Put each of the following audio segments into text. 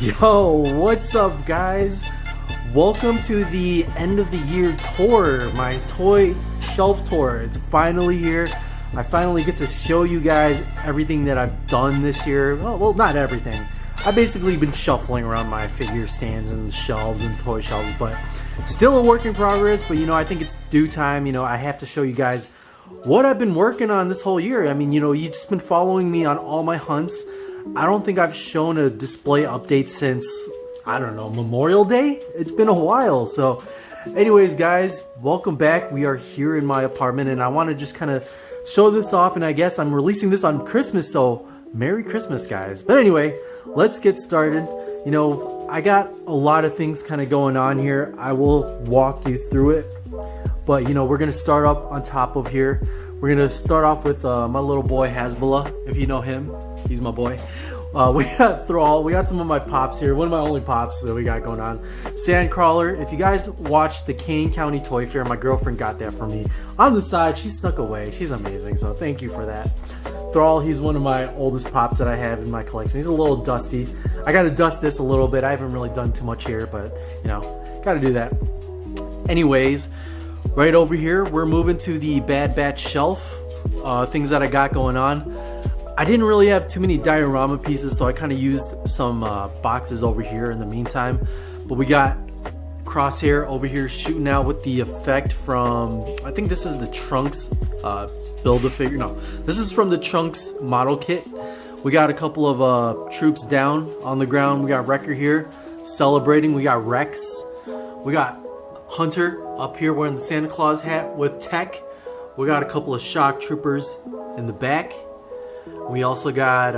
Yo, what's up guys? Welcome to the end of the year tour, my toy shelf tour. It's finally here. I finally get to show you guys everything that I've done this year. Well, not everything. I've basically been shuffling around my figure stands and shelves and toy shelves, but still a work in progress. But I think it's due time. I have to show you guys what I've been working on this whole year. I mean, you've just been following me on all my hunts. I don't think I've shown a display update since, I don't know, Memorial Day? It's been a while. So anyways, guys, welcome back. We are here in my apartment and I want to just kind of show this off, and I guess I'm releasing this on Christmas, so Merry Christmas, guys. But anyway, let's get started. I got a lot of things kind of going on here. I will walk you through it. But we're gonna start up on top of here. We're gonna start off with my little boy Hasbullah, if you know him. He's my boy. We got Thrall. We got some of my pops here. One of my only pops that we got going on. Sandcrawler. If you guys watched the Kane County Toy Fair, my girlfriend got that for me. On the side, she snuck away. She's amazing, so thank you for that. Thrall, he's one of my oldest pops that I have in my collection. He's a little dusty. I gotta dust this a little bit. I haven't really done too much here, but gotta do that. Anyways, right over here, we're moving to the Bad Batch shelf. Things that I got going on. I didn't really have too many diorama pieces, so I kind of used some boxes over here in the meantime. But we got Crosshair over here shooting out with the effect from, I think this is the Trunks Build-A-Figure. No, this is from the Trunks model kit. We got a couple of troops down on the ground. We got Wrecker here celebrating. We got Rex. We got Hunter up here wearing the Santa Claus hat with Tech. We got a couple of shock troopers in the back. We also got,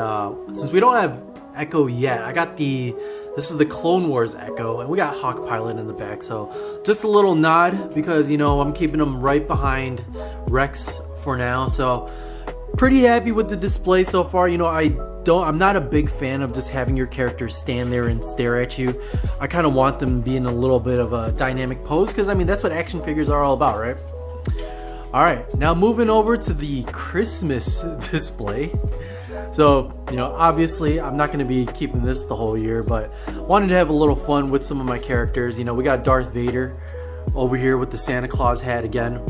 since we don't have Echo yet, I got this is the Clone Wars Echo, and we got Hawk Pilot in the back. So just a little nod because, I'm keeping them right behind Rex for now. So pretty happy with the display so far. I'm not a big fan of just having your characters stand there and stare at you. I kind of want them being a little bit of a dynamic pose because, that's what action figures are all about, right? Alright, now moving over to the Christmas display. So, obviously I'm not going to be keeping this the whole year, but wanted to have a little fun with some of my characters. We got Darth Vader over here with the Santa Claus hat again.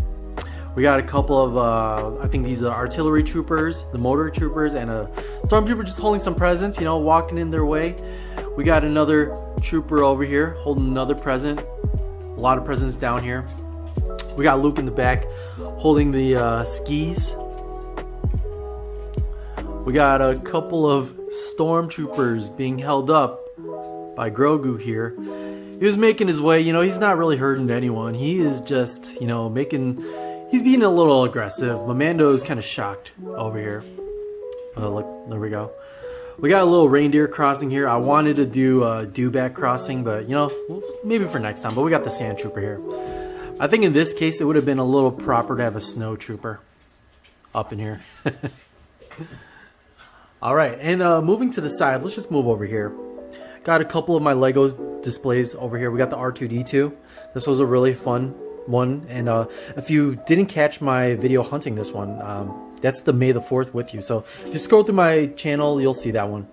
We got a couple of, I think these are artillery troopers, the motor troopers, and a stormtrooper just holding some presents, walking in their way. We got another trooper over here holding another present. A lot of presents down here. We got Luke in the back holding the skis. We got a couple of stormtroopers being held up by Grogu here. He was making his way, he's not really hurting anyone. He is just, he's being a little aggressive. Mando is kind of shocked over here. Oh, look, there we go. We got a little reindeer crossing here. I wanted to do a dewback crossing, but, maybe for next time. But we got the sand trooper here. I think in this case, it would have been a little proper to have a snow trooper up in here. All right, and moving to the side, let's just move over here. Got a couple of my Lego displays over here. We got the R2-D2. This was a really fun one. And if you didn't catch my video hunting this one, that's the May the 4th with you. So if you scroll through my channel, you'll see that one.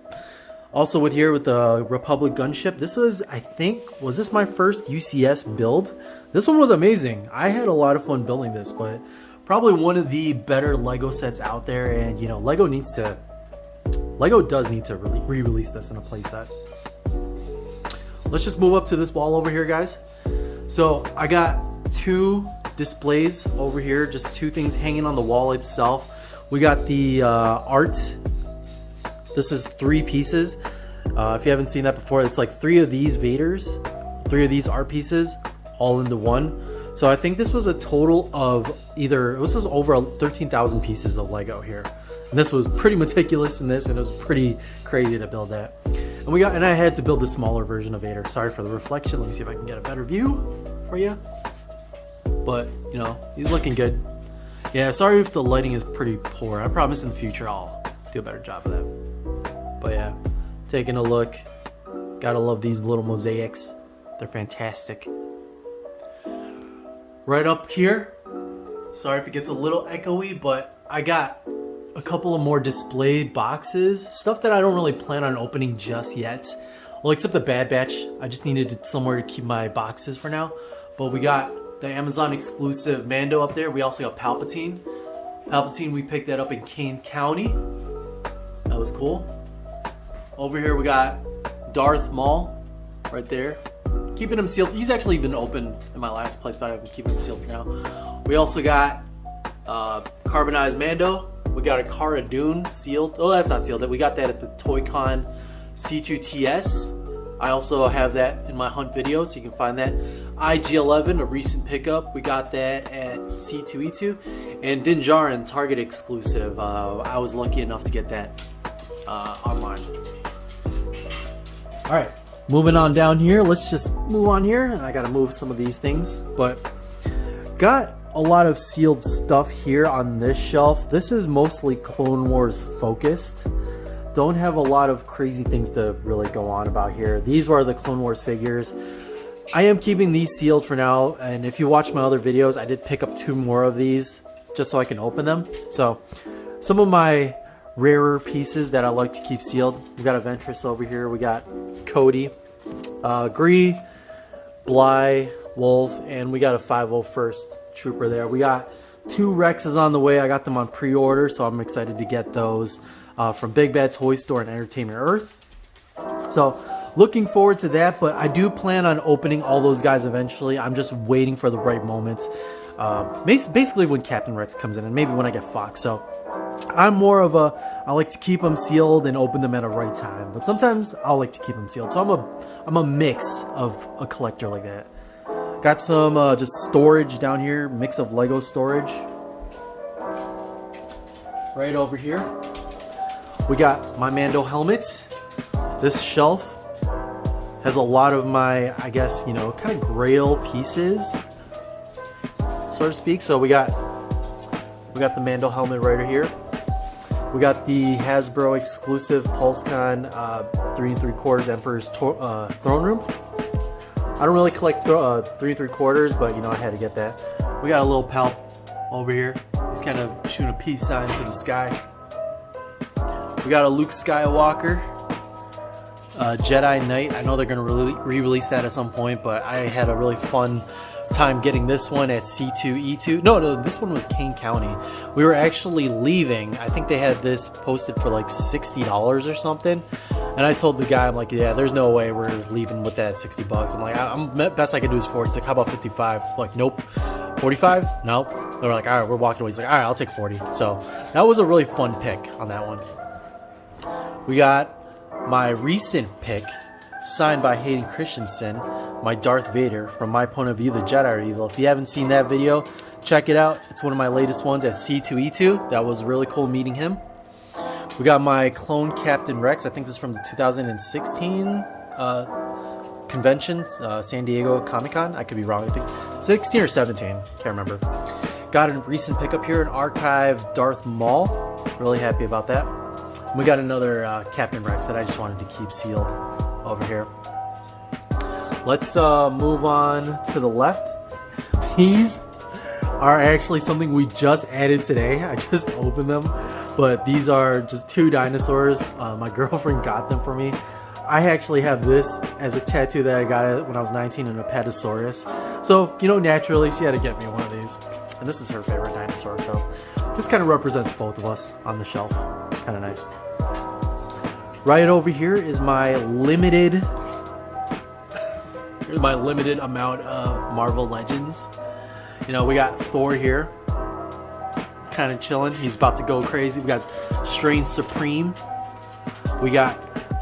Also with the Republic Gunship, this was, I think, was this my first UCS build? This one was amazing. I had a lot of fun building this, but probably one of the better Lego sets out there. And Lego does need to really re-release this in a playset. Let's just move up to this wall over here, guys. So I got two displays over here, just two things hanging on the wall itself. We got the art. This is 3 pieces. If you haven't seen that before, it's like 3 of these Vaders, 3 of these art pieces, all into one. So I think this was a total of this was over 13,000 pieces of Lego here. And this was pretty meticulous in this, and it was pretty crazy to build that. And I had to build the smaller version of Vader. Sorry for the reflection. Let me see if I can get a better view for you. But, he's looking good. Yeah, sorry if the lighting is pretty poor. I promise in the future I'll do a better job of that. But yeah, taking a look. Gotta love these little mosaics. They're fantastic. Right up here, sorry if it gets a little echoey, but I got a couple of more display boxes, stuff that I don't really plan on opening just yet. Well, except the Bad Batch. I just needed somewhere to keep my boxes for now. But we got the Amazon exclusive Mando up there. We also got Palpatine. Palpatine, we picked that up in Kane County. That was cool. Over here we got Darth Maul right there. Keeping him sealed. He's actually been open in my last place, but I've been keeping him sealed for now. We also got Carbonized Mando. We got a Cara Dune sealed. Oh, that's not sealed. We got that at the ToyCon C2TS. I also have that in my hunt video, so you can find that. IG-11, a recent pickup. We got that at C2E2. And Din Djarin, Target exclusive. I was lucky enough to get that online. Alright, moving on down here. Let's just move on here. I gotta move some of these things. But got a lot of sealed stuff here on this shelf. This is mostly Clone Wars focused. Don't have a lot of crazy things to really go on about here. These are the Clone Wars figures. I am keeping these sealed for now, and if you watch my other videos, I did pick up 2 more of these just so I can open them. So some of my rarer pieces that I like to keep sealed. We got a Ventress over here. We got Cody, Gree, Bly, Wolf, and we got a 501st Trooper there. We got 2 Rexes on the way. I got them on pre-order, so I'm excited to get those from Big Bad Toy Store and Entertainment Earth. So looking forward to that, but I do plan on opening all those guys eventually. I'm just waiting for the right moments. Basically when Captain Rex comes in, and maybe when I get Fox. So I'm more of I like to keep them sealed and open them at a right time. But sometimes I'll like to keep them sealed. So I'm a mix of a collector like that. Got some just storage down here, mix of Lego storage. Right over here, we got my Mando helmet. This shelf has a lot of my, I guess, you know, kind of grail pieces, so to speak. So we got the Mando helmet right here. We got the Hasbro exclusive PulseCon 3 3/4 Emperor's Throne Room. I don't really collect 3 3/4, but you know, I had to get that. We got a little Palp over here. He's kind of shooting a peace sign to the sky. We got a Luke Skywalker, Jedi Knight. I know they're going to re-release that at some point, but I had a really fun time getting this one at C2E2. No, this one was Kane County. We were actually leaving. I think they had this posted for like $60 or something. And I told the guy, I'm like, yeah, there's no way we're leaving with that $60. I'm like, best I can do is 40. He's like, how about 55? I'm like, nope. 45? Nope. They're like, all right, we're walking away. He's like, all right, I'll take 40. So that was a really fun pick on that one. We got my recent pick, signed by Hayden Christensen, my Darth Vader, from my point of view, the Jedi are evil. If you haven't seen that video, check it out. It's one of my latest ones at C2E2. That was really cool meeting him. We got my clone Captain Rex. I think this is from the 2016 convention, San Diego Comic-Con. I could be wrong. I think 16 or 17. Can't remember. Got a recent pickup here, an archive Darth Maul. Really happy about that. We got another Captain Rex that I just wanted to keep sealed over here. Let's move on to the left. These are actually something we just added today. I just opened them, but these are just 2 dinosaurs. My girlfriend got them for me. I actually have this as a tattoo that I got when I was 19 in a Petasaurus. So, you know, naturally she had to get me one of these. And this is her favorite dinosaur, so this kind of represents both of us on the shelf. Kind of nice. Right over here is my limited amount of Marvel Legends. You know, we got Thor here, kind of chilling. He's about to go crazy. We got Strange Supreme. We got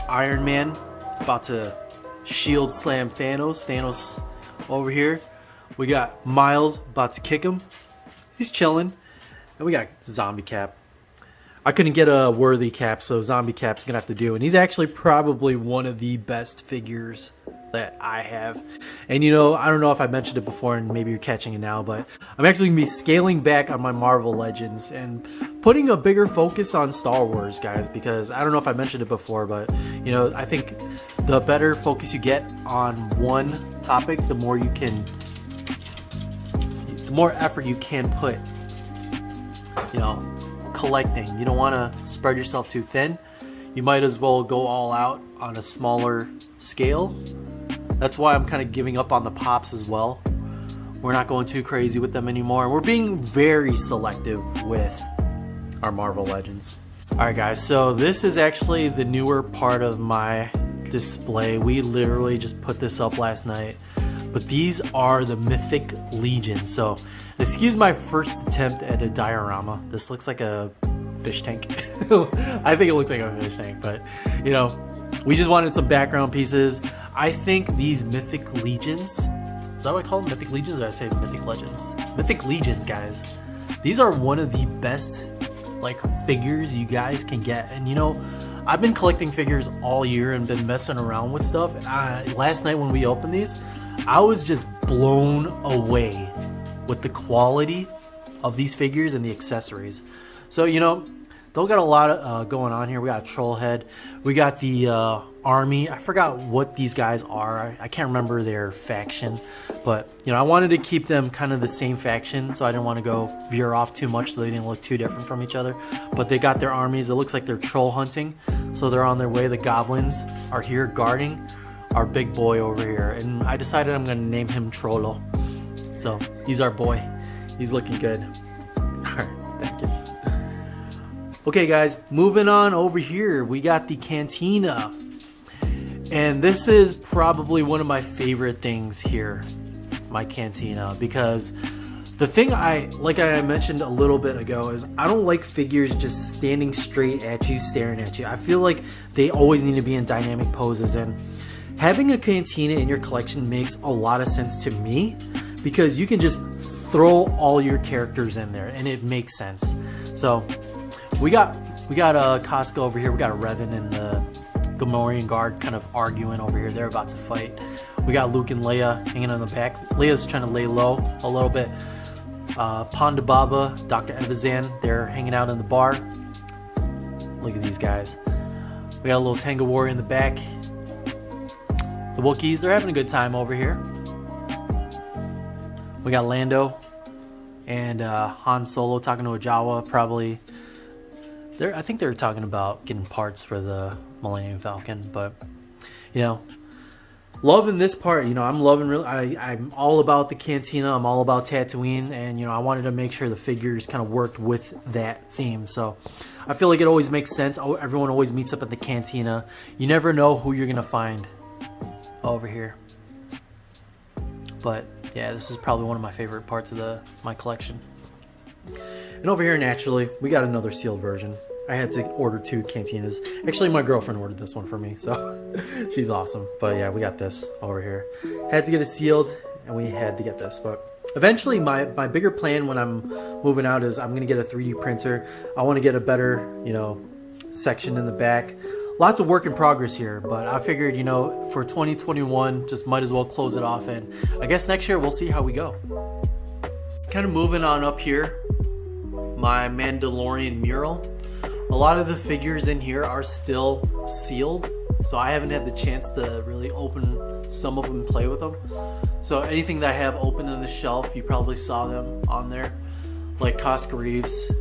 Iron Man about to shield slam Thanos. Thanos over here. We got Miles about to kick him. He's chilling. And we got Zombie Cap. I couldn't get a worthy Cap, so Zombie Cap's gonna have to do. And he's actually probably one of the best figures that I have. And you know, I don't know if I mentioned it before and maybe you're catching it now, but I'm actually gonna be scaling back on my Marvel Legends and putting a bigger focus on Star Wars, guys, because I don't know if I mentioned it before, but you know, I think the better focus you get on one topic, the more effort you can put, you know, collecting. You don't want to spread yourself too thin. you might as well go all out on a smaller scale. That's why I'm kind of giving up on the pops as well. We're not going too crazy with them anymore. We're being very selective with our Marvel Legends. Alright guys, so this is actually the newer part of my display. We literally just put this up last night. But these are the Mythic Legions. So, excuse my first attempt at a diorama. This looks like a fish tank. I think it looks like a fish tank, but you know, we just wanted some background pieces. I think these Mythic Legions, is that what I call them? Mythic Legions, or did I say Mythic Legends? Mythic Legions, guys. These are one of the best like figures you guys can get. And you know, I've been collecting figures all year and been messing around with stuff. And last night when we opened these, I was just blown away with the quality of these figures and the accessories. So, you know, they got a lot going on here. We got a troll head. We got the army. I forgot what these guys are. I can't remember their faction. But, you know, I wanted to keep them kind of the same faction, so I didn't want to go veer off too much so they didn't look too different from each other. But they got their armies. It looks like they're troll hunting. So they're on their way. The goblins are here guarding our big boy over here, and I decided I'm gonna name him Trollo. So he's our boy. He's looking good. Alright, thank you. Okay guys, moving on over here, we got the Cantina. And this is probably one of my favorite things here, my Cantina, because the thing like I mentioned a little bit ago, is I don't like figures just standing straight at you, staring at you. I feel like they always need to be in dynamic poses, and having a Cantina in your collection makes a lot of sense to me, because you can just throw all your characters in there and it makes sense. So we got Costco over here. We got a Revan and the Gamorrean guard kind of arguing over here. They're about to fight. We got Luke and Leia hanging on the back. Leia's trying to lay low a little bit. Ponda Baba, Dr. Evazan, they're hanging out in the bar. Look at these guys. We got a little Tenga Warrior in the back. The Wookiees, they're having a good time over here. We got Lando and Han Solo talking to a Jawa, probably. I think they were talking about getting parts for the Millennium Falcon, but you know, loving this part. You know, I'm loving. I'm all about the Cantina. I'm all about Tatooine, and you know, I wanted to make sure the figures kind of worked with that theme. So I feel like it always makes sense. Everyone always meets up at the Cantina. You never know who you're gonna find over here. But yeah, this is probably one of my favorite parts of my collection. And over here, naturally, we got another sealed version. I had to order 2 Cantinas. Actually, my girlfriend ordered this one for me, so she's awesome. But yeah, we got this over here. Had to get it sealed, and we had to get this. But eventually, my bigger plan when I'm moving out is I'm going to get a 3D printer. I want to get a better, you know, section in the back. Lots of work in progress here, but I figured, you know, for 2021, just might as well close it off, and I guess next year we'll see how we go. Kind of moving on up here, my Mandalorian mural. A lot of the figures in here are still sealed, so I haven't had the chance to really open some of them and play with them. So anything that I have open on the shelf, you probably saw them on there, like Costco Reeves.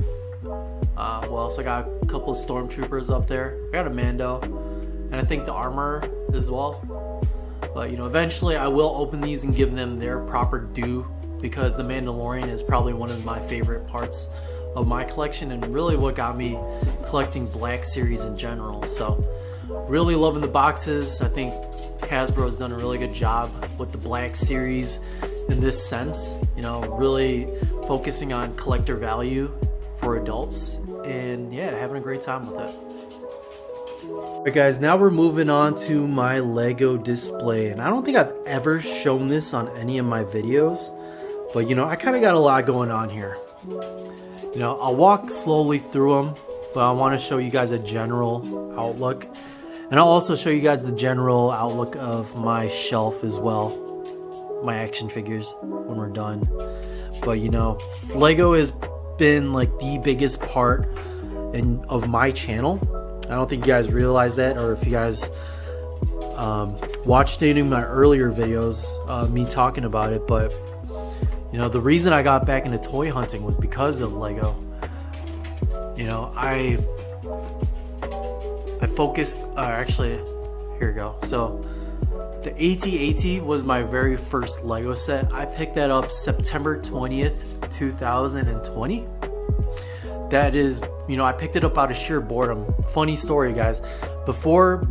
Who else? I got a couple of stormtroopers up there. I got a Mando, and I think the armor as well. But you know, eventually I will open these and give them their proper due, because the Mandalorian is probably one of my favorite parts of my collection, and really what got me collecting Black Series in general. So really loving the boxes. I think Hasbro's done a really good job with the Black Series in this sense, you know, really focusing on collector value for adults, and yeah, having a great time with it. Alright guys, now we're moving on to my Lego display, and I don't think I've ever shown this on any of my videos, but you know, I kind of got a lot going on here. You know, I'll walk slowly through them, but I want to show you guys a general outlook, and I'll also show you guys the general outlook of my shelf as well, my action figures when we're done. But you know, Lego has been like the biggest part of my channel. I don't think you guys realize that, or if you guys watched any of my earlier videos, me talking about it, but you know, the reason I got back into toy hunting was because of Lego. You know, I focused, actually, here we go. So the AT-AT was my very first Lego set. I picked that up September 20th, 2020. That is, you know, I picked it up out of sheer boredom. Funny story, guys. Before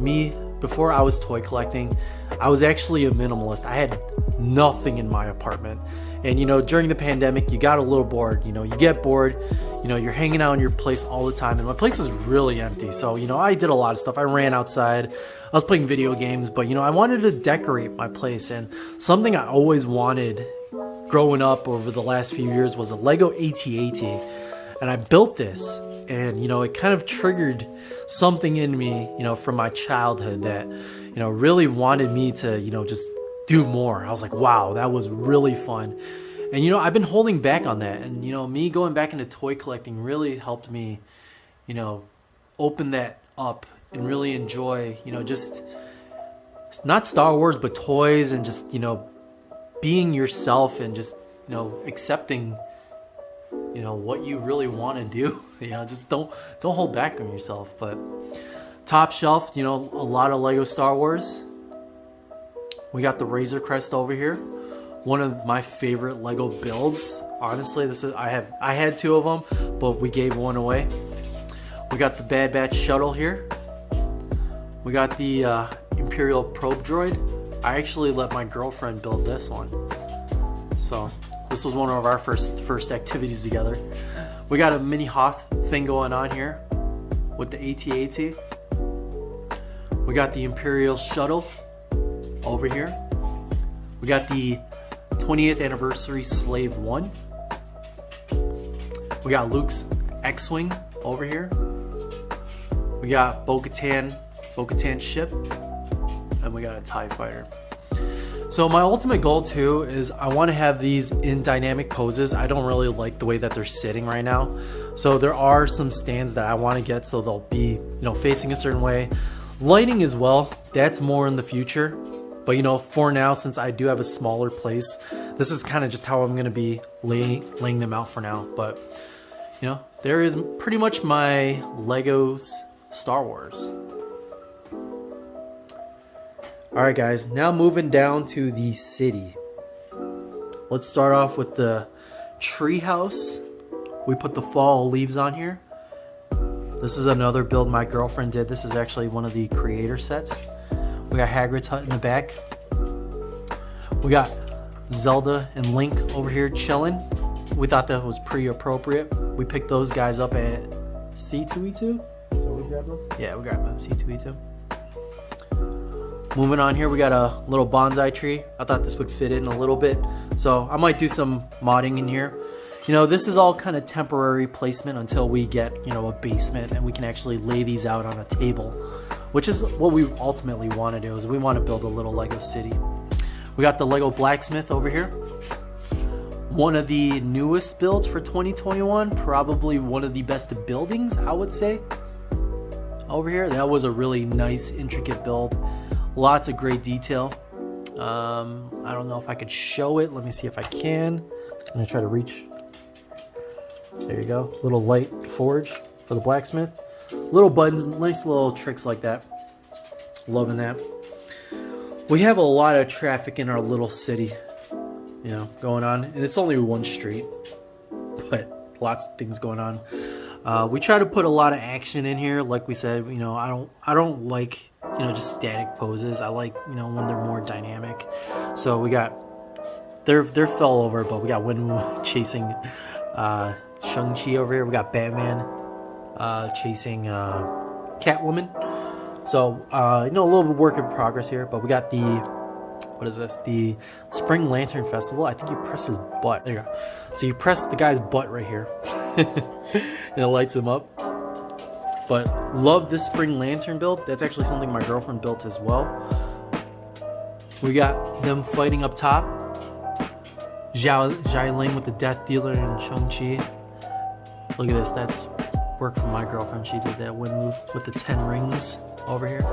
I was toy collecting, I was actually a minimalist. I had nothing in my apartment. And, you know, during the pandemic, you got a little bored. You know, you get bored. You know, you're hanging out in your place all the time. And my place was really empty. So, you know, I did a lot of stuff. I ran outside. I was playing video games. But, you know, I wanted to decorate my place. And something I always wanted growing up over the last few years was a Lego AT-AT. And I built this. And, you know, it kind of triggered something in me, you know, from my childhood that, you know, really wanted me to, you know, just do more. I was like, wow, that was really fun. And, you know, I've been holding back on that. And, you know, me going back into toy collecting really helped me, you know, open that up and really enjoy, you know, just not Star Wars, but toys and just, you know, being yourself and just, you know, accepting, you know, what you really want to do. You know, just don't hold back on yourself. But top shelf, you know, a lot of Lego Star Wars. We got the Razor Crest over here. One of my favorite Lego builds. Honestly, this is I had two of them, but we gave one away. We got the Bad Batch shuttle here. We got the Imperial probe droid. I actually let my girlfriend build this one. So this was one of our first activities together. We got a mini Hoth thing going on here with the AT-AT. We got the Imperial shuttle over here. We got the 20th anniversary Slave 1. We got Luke's X-Wing over here. We got Bo-Katan ship. And we got a TIE fighter. So my ultimate goal too is I want to have these in dynamic poses. I don't really like the way that they're sitting right now. So there are some stands that I want to get so they'll be, you know, facing a certain way. Lighting as well, that's more in the future. But, you know, for now, since I do have a smaller place, this is kind of just how I'm going to be laying them out for now. But, you know, there is pretty much my Legos Star Wars. Alright guys, now moving down to the city. Let's start off with the tree house. We put the fall leaves on here. This is another build my girlfriend did. This is actually one of the creator sets. We got Hagrid's hut in the back. We got Zelda and Link over here chilling. We thought that was pretty appropriate. We picked those guys up at C2E2. So we grabbed them? Yeah, we grabbed them at C2E2. Moving on here, we got a little bonsai tree. I thought this would fit in a little bit. So I might do some modding in here. You know, this is all kind of temporary placement until we get, you know, a basement and we can actually lay these out on a table, which is what we ultimately want to do, is we want to build a little Lego city. We got the Lego blacksmith over here. One of the newest builds for 2021, probably one of the best buildings, I would say. Over here, that was a really nice, intricate build. Lots of great detail. I don't know if I could show it. Let me see if I can. I'm gonna try to reach. There you go. Little light forge for the blacksmith. Little buttons, nice little tricks like that. Loving that. We have a lot of traffic in our little city, you know, going on, and it's only one street, but lots of things going on. We try to put a lot of action in here. Like we said, you know, I don't like, you know, just static poses. I like, you know, when they're more dynamic. So we got, they're fell over, but we got Wenwu chasing Shang-Chi over here. We got Batman chasing Catwoman. So, you know, a little bit of work in progress here, but we got the, what is this? The Spring Lantern Festival. I think you press his butt. There you go. So you press the guy's butt right here. And it lights him up. But love this Spring Lantern build. That's actually something my girlfriend built as well. We got them fighting up top. Zhai Ling with the Death Dealer and Shang-Chi. Look at this. That's work from my girlfriend. She did that wind move with the 10 rings over here.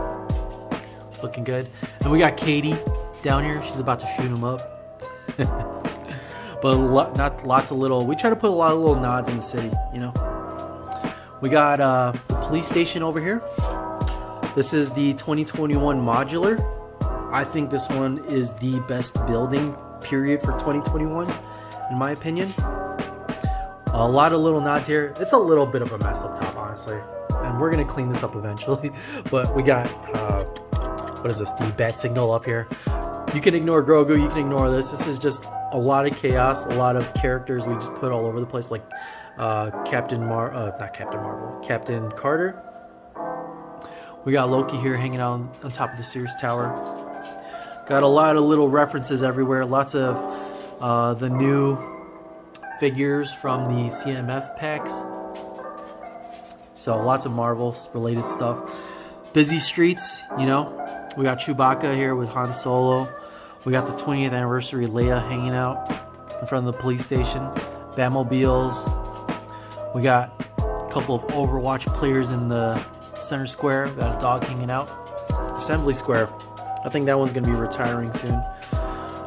Looking good. And we got Katie down here. She's about to shoot him up. But not lots of little. We try to put a lot of little nods in the city, you know. We got the police station over here. This is the 2021 modular. I think this one is the best building period for 2021, in my opinion. A lot of little nods here. It's a little bit of a mess up top, honestly, and we're gonna clean this up eventually. But we got what is this? The bat signal up here. You can ignore Grogu. You can ignore this. This is just a lot of chaos, a lot of characters we just put all over the place, like Captain Carter. We got Loki here hanging out on top of the Sears Tower. Got a lot of little references everywhere. Lots of the new figures from the CMF packs. So lots of Marvel related stuff. Busy streets, you know. We got Chewbacca here with Han Solo. We got the 20th anniversary Leia hanging out in front of the police station. Batmobiles. We got a couple of Overwatch players in the center square. We got a dog hanging out. Assembly Square. I think that one's going to be retiring soon.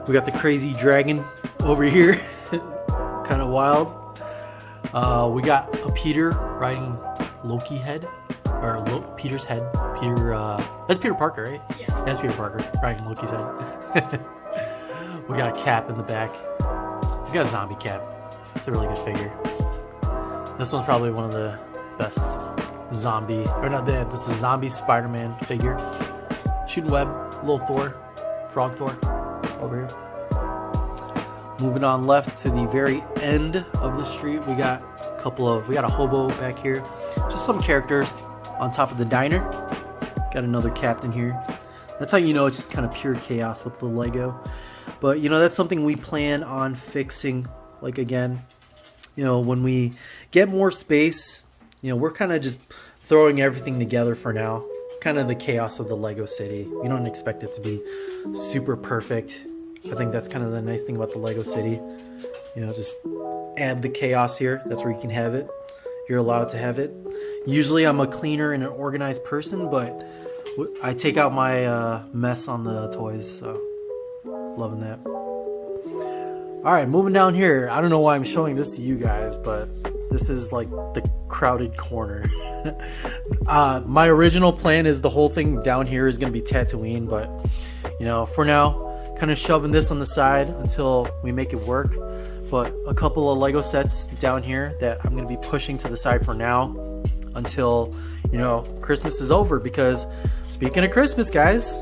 We got the crazy dragon over here. Kind of wild. We got a Peter riding Loki head. Or Peter's head. That's Peter Parker, right? Yeah. That's Peter Parker riding Loki's head. We got a Cap in the back. We got a zombie Cap. It's a really good figure. This one's probably one of the best zombie, or not that, this is a zombie Spider-Man figure. Shooting web, little Thor, Frog Thor, over here. Moving on left to the very end of the street, we got a hobo back here. Just some characters on top of the diner. Got another captain here. That's how you know it's just kind of pure chaos with the Lego. But you know, that's something we plan on fixing, like again, you know, when we get more space, you know, we're kind of just throwing everything together for now. Kind of the chaos of the Lego city. We don't expect it to be super perfect. I think that's kind of the nice thing about the Lego city. You know, just add the chaos here. That's where you can have it. You're allowed to have it. Usually I'm a cleaner and an organized person, but I take out my mess on the toys, so loving that. Alright, moving down here. I don't know why I'm showing this to you guys, but this is like the crowded corner. My original plan is the whole thing down here is going to be Tatooine, but you know, for now, kind of shoving this on the side until we make it work. But a couple of Lego sets down here that I'm going to be pushing to the side for now until, you know, Christmas is over, because speaking of Christmas, guys,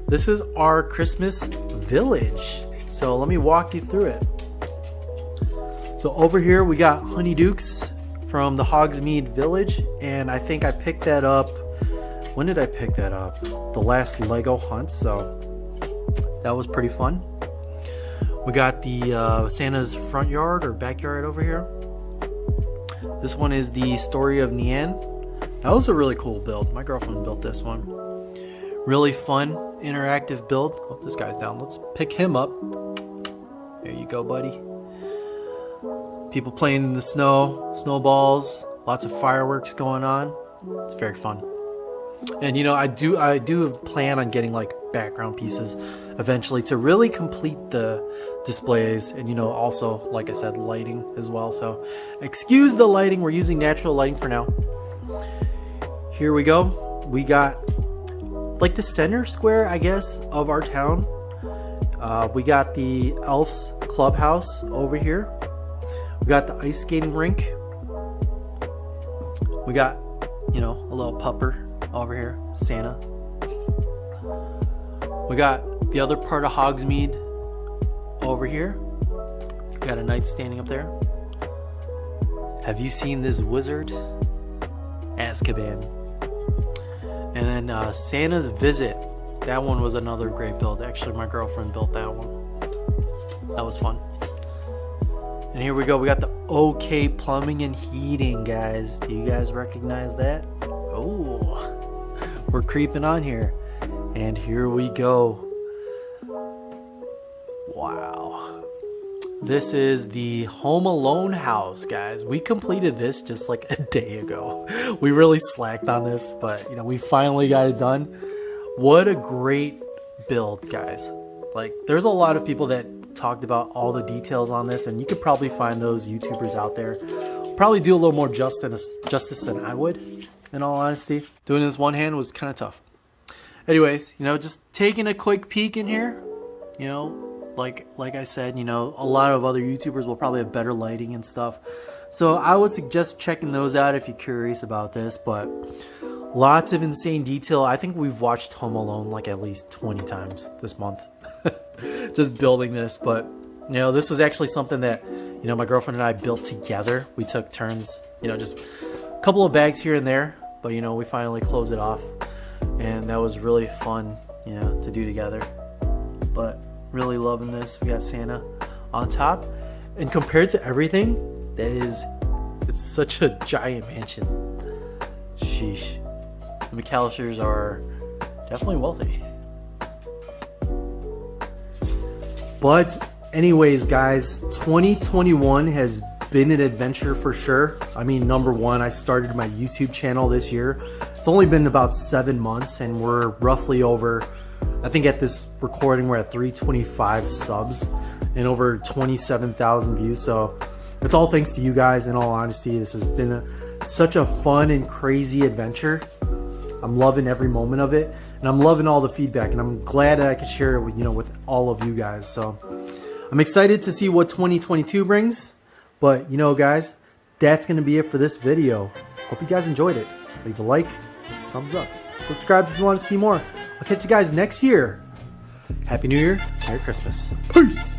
this is our Christmas village. So let me walk you through it. So over here we got Honeydukes from the Hogsmeade Village, and I think I picked that up. When did I pick that up? The last Lego hunt, so that was pretty fun. We got the Santa's front yard or backyard over here. This one is the Story of Nian. That was a really cool build. My girlfriend built this one. Really fun, interactive build. Oh, this guy's down. Let's pick him up. There you go, buddy. People playing in the snow, snowballs, lots of fireworks going on. It's very fun. And you know, I do plan on getting like background pieces eventually to really complete the displays, and you know, also like I said, lighting as well. So excuse the lighting, we're using natural lighting for now. Here we go. We got like the center square, I guess, of our town. We got the Elf's Clubhouse over here. We got the ice skating rink. We got, you know, a little pupper over here, Santa. We got the other part of Hogsmeade over here. We got a knight standing up there. Have you seen this wizard? Azkaban. And then Santa's Visit. That one was another great build. Actually, my girlfriend built that one. That was fun. And here we go. We got the OK Plumbing and Heating, guys. Do you guys recognize that? Oh, we're creeping on here. And here we go. Wow. This is the Home Alone house, guys. We completed this just like a day ago. We really slacked on this, but you know, we finally got it done. What a great build, guys. Like, there's a lot of people that talked about all the details on this, and you could probably find those YouTubers out there. probably do a little more justice than I would, in all honesty. Doing this one hand was kind of tough. Anyways, you know, just taking a quick peek in here. You know, like I said, you know, a lot of other YouTubers will probably have better lighting and stuff. So I would suggest checking those out if you're curious about this. But lots of insane detail. I think we've watched Home Alone like at least 20 times this month. Just building this. But, you know, this was actually something that, you know, my girlfriend and I built together. We took turns, you know, just a couple of bags here and there. But, you know, we finally closed it off. And that was really fun, you know, to do together. But really loving this. We got Santa on top. And compared to everything, it's such a giant mansion. Sheesh. The McAllisters are definitely wealthy. But anyways, guys, 2021 has been an adventure for sure. I mean, number one, I started my YouTube channel this year. It's only been about 7 months and we're roughly over, I think at this recording we're at 325 subs and over 27,000 views. So it's all thanks to you guys. In all honesty, this has been such a fun and crazy adventure. I'm loving every moment of it, and I'm loving all the feedback, and I'm glad that I could share it with, you know, with all of you guys. So I'm excited to see what 2022 brings. But you know, guys, that's gonna be it for this video. Hope you guys enjoyed it. Leave a like, thumbs up, subscribe if you want to see more. I'll catch you guys next year. Happy New Year, Merry Christmas. Peace.